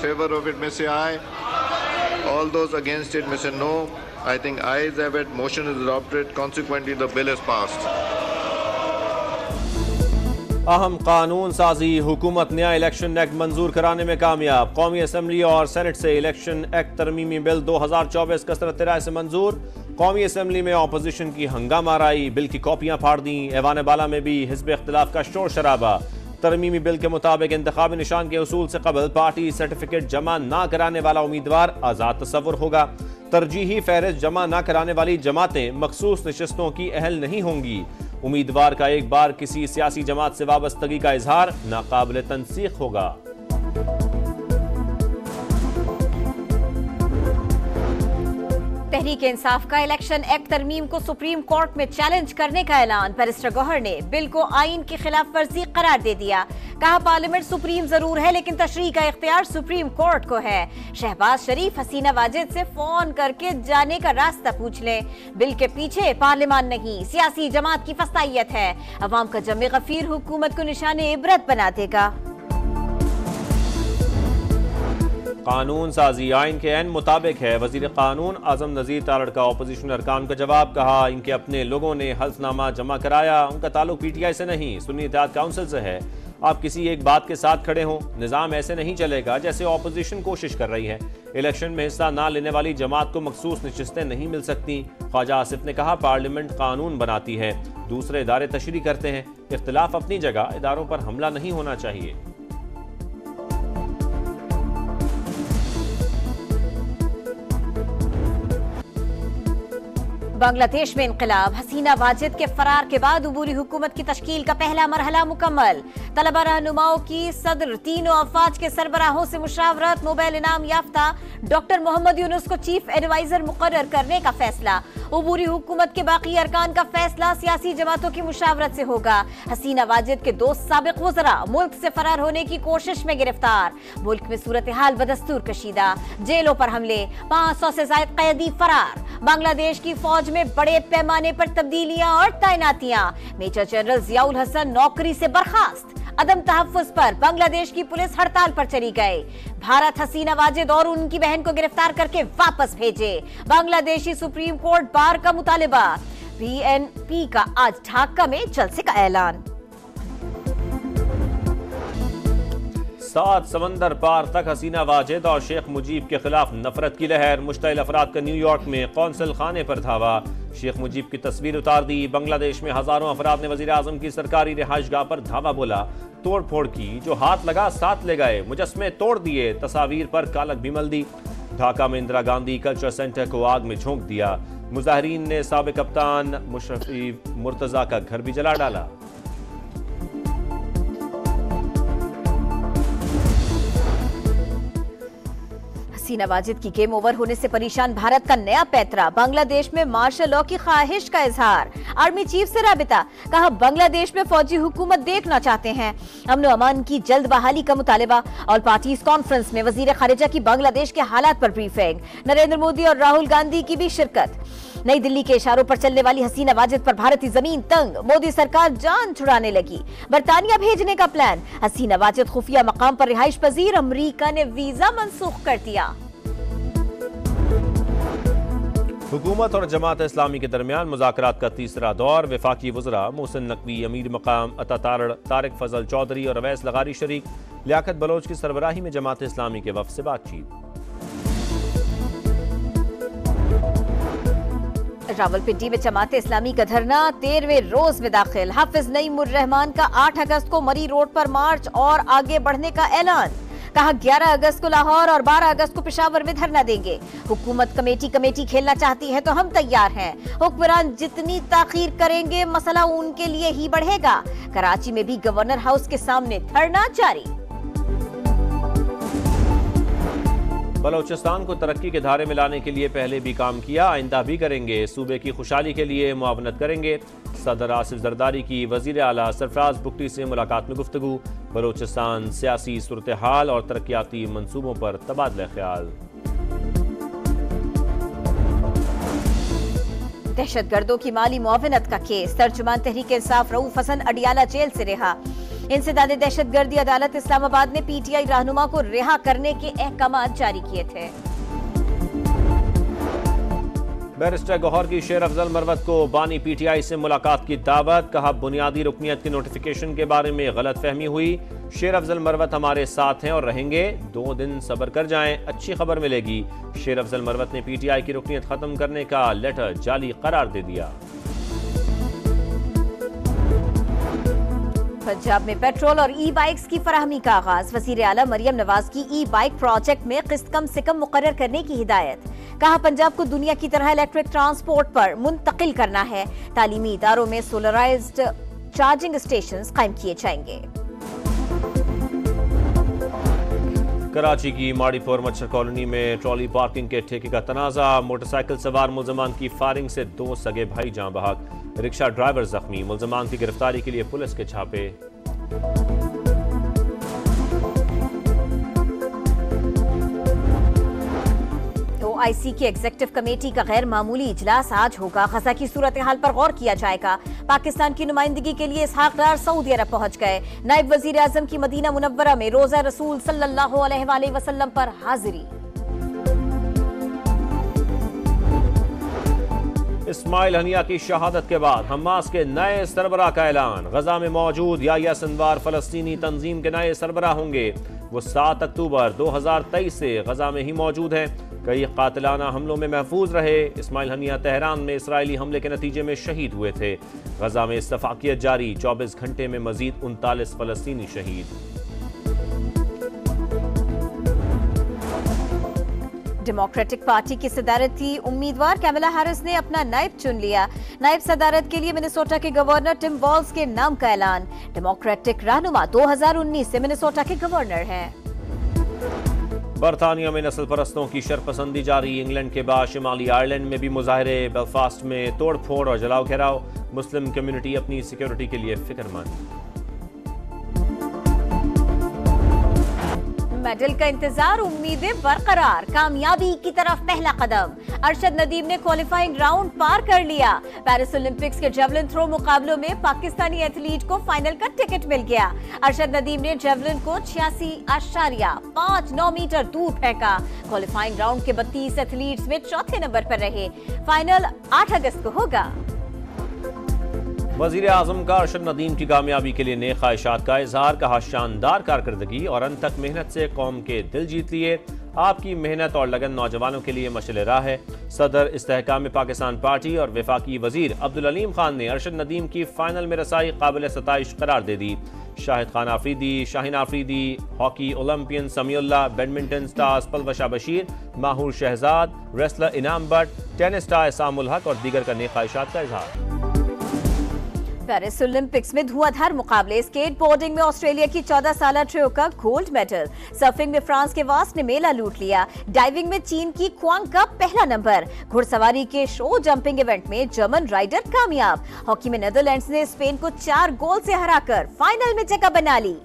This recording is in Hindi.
favor of it may say aye. All those against it may say no. I think ayes have it. Motion is adopted. Consequently, the bill is passed. अहम कानून साजी हुकूमत नया इलेक्शन एक्ट मंजूर कराने में कामयाब। कौमी असम्बली और सेनेट से इलेक्शन एक्ट तरमीमी बिल 2024 कसरत राय से मंजूर। कौमी असम्बली में अपोजिशन की हंगामा राई, बिल की कॉपियां फाड़ दी। ऐवान बाला में भी हिज़्ब इख्तिलाफ का शोर शराबा। तरमीमी बिल के मुताबिक इंतखाबी निशान के उसूल से कबल पार्टी सर्टिफिकेट जमा ना कराने वाला उम्मीदवार आज़ाद तस्वुर होगा। तरजीही फहरिस्त जमा ना कराने वाली जमातें मखसूस नशस्तों की अहल नहीं होंगी। उम्मीदवार का एक बार किसी सियासी जमात से वाबस्तगी का इजहार नाकाबिल तनसीख होगा। तहरीक इंसाफ का इलेक्शन एक्ट तरमीम को सुप्रीम कोर्ट में चैलेंज करने का ऐलान। बैरिस्टर गौहर ने बिल को आईन की खिलाफ वर्जी करार दे दिया। कहा पार्लियामेंट सुप्रीम जरूर है लेकिन तशरीह का इख्तियार सुप्रीम कोर्ट को है। शहबाज शरीफ हसीना वाजिद से फोन करके जाने का रास्ता पूछ ले। बिल के पीछे पार्लियामान नहीं सियासी जमात की फस्तायत है। अवाम का जमे गफीर हुकूमत को निशाने इबरत बना देगा। कानून साजी आइन के ऐन मुताबिक है। वजीर कानून आजम नजीर तारड़ का अपोजिशन अरकान का जवाब। कहा इनके अपने लोगों ने हल्फनामा जमा कराया, उनका ताल्लुक पीटीआई से नहीं सुन्नी इत्तेहाद काउंसिल से है। आप किसी एक बात के साथ खड़े हों, निज़ाम ऐसे नहीं चलेगा जैसे अपोजिशन कोशिश कर रही है। इलेक्शन में हिस्सा ना लेने वाली जमात को मखसूस नशिस्तें नहीं मिल सकती। ख्वाजा आसिफ ने कहा पार्लियामेंट कानून बनाती है, दूसरे इदारे तशरीह करते हैं। इख्तिलाफ अपनी जगह, इदारों पर हमला नहीं होना चाहिए। बांग्लादेश में इनकलाब। हसीना वाजिद के फरार के बाद अबूरी हुकूमत की तश्कील का पहला मरहला मुकम्मल। तलबा रहनुमाओं की सदर तीनों अफवाज के सरबराहों से मुशावरत। नोबेल इनाम याफ्ता डॉक्टर मोहम्मद यूनुस को चीफ एडवाइजर मुकर्रर करने का फैसला। अबूरी हुकूमत के बाकी अरकान का फैसला सियासी जमातों की मुशावरत से होगा। हसीना वाजिद के दो साबिक वज़रा मुल्क से फरार होने की कोशिश में गिरफ्तार। मुल्क में सूरत हाल बदस्तूर कशीदा। जेलों पर हमले, 500 से ज्यादा कैदी फरार। बांग्लादेश की फौज में बड़े पैमाने पर तब्दीलियां और तैनातियां। मेजर जनरल जियाउल हसन नौकरी से बर्खास्त। अदम तहफ्फुज पर बांग्लादेश की पुलिस हड़ताल पर चली गई। भारत हसीना वाजिद और उनकी बहन को गिरफ्तार करके वापस भेजे। बांग्लादेशी सुप्रीम कोर्ट बार का मुतालिबा। बीएनपी का आज ढाका में जलसे का ऐलान। 7 समंदर पार तक हसीना वाजिद और शेख मुजीब के खिलाफ नफरत की लहर। मुश्तइल अफराद का न्यूयॉर्क में कौंसल खाने पर धावा। शेख मुजीब की तस्वीर उतार दी। बांग्लादेश में हजारों अफराद ने वजीर आजम की सरकारी रिहाइशगाह पर धावा बोला। तोड़ फोड़ की, जो हाथ लगा साथ ले गए। मुजस्मे तोड़ दिए, तस्वीर पर कालक भी मल दी। ढाका में इंदिरा गांधी कल्चर सेंटर को आग में झोंक दिया। मुजाहिरीन ने साबिक कप्तान मुशर्रफ मुर्तजा का घर भी जला डाला। हसीना वाजिद की गेम ओवर होने से परेशान भारत का नया पैतरा। बांग्लादेश में मार्शल लॉ की ख्वाहिश का इजहार। आर्मी चीफ से राबिता। कहा बांग्लादेश में फौजी हुकूमत देखना चाहते हैं। अमन अमान की जल्द बहाली का मुतालिबा। और पार्टीज कॉन्फ्रेंस में वजीर खारिजा की बांग्लादेश के हालात पर ब्रीफिंग। नरेंद्र मोदी और राहुल गांधी की भी शिरकत। नई दिल्ली के इशारों पर चलने वाली हसीना वाजिद पर भारतीय जमीन तंग। मोदी सरकार जान छुड़ाने लगी। बरतानिया भेजने का प्लान। हसीना वाजिद खुफिया मकाम पर रिहाइश पजीर। अमरीका ने वीजा मंसूख कर दिया। हुकूमत और जमात इस्लामी के दरमियान मुज़ाकरात का तीसरा दौर। वफाकी वज़रा मोहसिन नकवी, अमीर मकाम अता तारड़, तारिक फजल चौधरी और अवैस लगारी शरीक। लियाकत बलोच की सरबराही में जमात इस्लामी के वफ़द से बातचीत। रावलपिंडी में जमात इस्लामी का धरना 13वें रोज में दाखिल। हाफिज नईमुर रहमान का 8 अगस्त को मरी रोड पर मार्च और आगे बढ़ने का ऐलान। कहा 11 अगस्त को लाहौर और 12 अगस्त को पेशावर में धरना देंगे। हुकूमत कमेटी खेलना चाहती है तो हम तैयार हैं। हुक्मरान जितनी ताखीर करेंगे मसला उनके लिए ही बढ़ेगा। कराची में भी गवर्नर हाउस के सामने धरना जारी। बलोचिस्तान को तरक्की के धारे में लाने के लिए पहले भी काम किया, आइंदा भी करेंगे। सूबे की खुशहाली के लिए मुआवनत करेंगे। सदर आसिफ जरदारी की वजीर आला सरफराज बुगटी से मुलाकात में गुफ्तगू। बलोचिस्तान सियासी सूरत हाल और तरक्याती मंसूबों पर तबादला ख्याल। दहशतगर्दों की माली मुआवनत का केस। तर्जुमान तहरीक इंसाफ रऊफ हसन अडियाला जेल से रिहा। इंसदाद दहशतगर्दी अदालत इस्लामाबाद ने पीटीआई रहनुमा को रिहा करने के अहकाम जारी किए थे। बैरिस्टर गौहर की शेर अफजल मरवत को बानी पीटीआई से मुलाकात की दावत। कहा, बुनियादी रुकनियत के नोटिफिकेशन के बारे में गलत फहमी हुई। शेर अफजल मरवत हमारे साथ हैं और रहेंगे, 2 दिन सब्र कर जाएं, अच्छी खबर मिलेगी। शेर अफजल मरवत ने पीटीआई की रुकनियत खत्म करने का लेटर जाली करार दे दिया। पंजाब में पेट्रोल और ई बाइक्स की फराहमी का आगाज। वजीर आला मरियम नवाज की ई बाइक प्रोजेक्ट में किस्त कम से कम मुकर्रर करने की हिदायत। कहा, पंजाब को दुनिया की तरह इलेक्ट्रिक ट्रांसपोर्ट पर मुंतकिल करना है। तालीमी इदारों में सोलराइज्ड चार्जिंग स्टेशन कायम किए जाएंगे। कराची की माड़ीपुर मच्छर कॉलोनी में ट्रॉली पार्किंग के ठेके का तनाजा। मोटरसाइकिल सवार मुलजमान की फायरिंग से 2 सगे भाई जान बहक, रिक्शा ड्राइवर जख्मी। मुलजमान की गिरफ्तारी के लिए पुलिस के छापे। ओआईसी की एग्जीक्यूटिव कमेटी का गैर मामूली इजलास आज होगा। गजा की सूरत हाल पर गौर किया जाएगा। पाकिस्तान की नुमाइंदगी के लिए इसहाक डार सऊदी अरब पहुंच गए। नायब वजीर आजम की मदीना मुनव्वरा में रोजा रसूल सल्लल्लाहु अलैहि वसल्लम पर हाजिरी। इस्माइल हनिया की शहादत के बाद हमास के नए सरबराह का ऐलान। गजा में मौजूद याह्या सिनवार फलस्तीनी तंजीम के नए सरबराह होंगे। वो 7 अक्टूबर 2023 से गजा में ही मौजूद हैं। कई कातिलाना हमलों में महफूज रहे। इस्माइल हनिया तेहरान में इसराइली हमले के नतीजे में शहीद हुए थे। गजा में इस्तफाकियत जारी, 24 घंटे में मजीद 39 फलस्तीनी शहीद। डेमोक्रेटिक पार्टी की सदारती उम्मीदवार कैमला हैरिस ने अपना नायब चुन लिया। नायब सदारत के लिए मिनेसोटा के गवर्नर टिम वॉल्स के नाम का ऐलान। डेमोक्रेटिक रहनुमा 2019 से मिनेसोटा के गवर्नर हैं। बरतानिया में नस्ल परस्तों की शरपसंदी जारी। इंग्लैंड के बाद शिमाली आयरलैंड में भी मुजाहरे। बेलफास्ट में तोड़ फोड़ और जलाओ घेराव। मुस्लिम कम्युनिटी अपनी सिक्योरिटी के लिए फिक्रमंद। मेडल का इंतजार, उम्मीदें बरकरार। कामयाबी की तरफ पहला कदम। अरशद नदीम ने क्वालिफाइंग राउंड पार कर लिया। पेरिस ओलंपिक्स के जेवलिन थ्रो मुकाबलों में पाकिस्तानी एथलीट को फाइनल का टिकट मिल गया। अरशद नदीम ने जेवलिन को 86.59 मीटर दूर फेंका। क्वालिफाइंग राउंड के 32 एथलीट्स में चौथे नंबर पर रहे। फाइनल 8 अगस्त को होगा। वजीर आजम का अरशद नदीम की कामयाबी के लिए नेक ख्वाहिशात का इजहार। कहा, शानदार कारकर्दगी और अंत तक मेहनत से कौम के दिल जीत लिए। आपकी मेहनत और लगन नौजवानों के लिए मशअल राह है। सदर इस्तेहकाम पाकिस्तान पार्टी और वफाकी वजीर अब्दुल अलीम खान ने अरशद नदीम की फाइनल में रसाई काबिल सताइश करार दे दी। Shahid Khan Afridi, Shaheen Afridi, hockey Olympian Samiullah, badminton stars Palwasha Bashir, Mahoor Shahzad, wrestler इनाम भट्ट, टेनिस स्टार सामुल हक और दीगर का नेक ख्वाहिशात का इजहार। पेरिस ओलंपिक्स में धुआंधार मुकाबले। स्केट बोर्डिंग में ऑस्ट्रेलिया की 14 साल ट्रियो का गोल्ड मेडल। सर्फिंग में फ्रांस के वास ने मेला लूट लिया। डाइविंग में चीन की क्वांग का पहला नंबर। घुड़सवारी के शो जंपिंग इवेंट में जर्मन राइडर कामयाब। हॉकी में नीदरलैंड्स ने स्पेन को 4 गोल से हराकर फाइनल में जगह बना ली।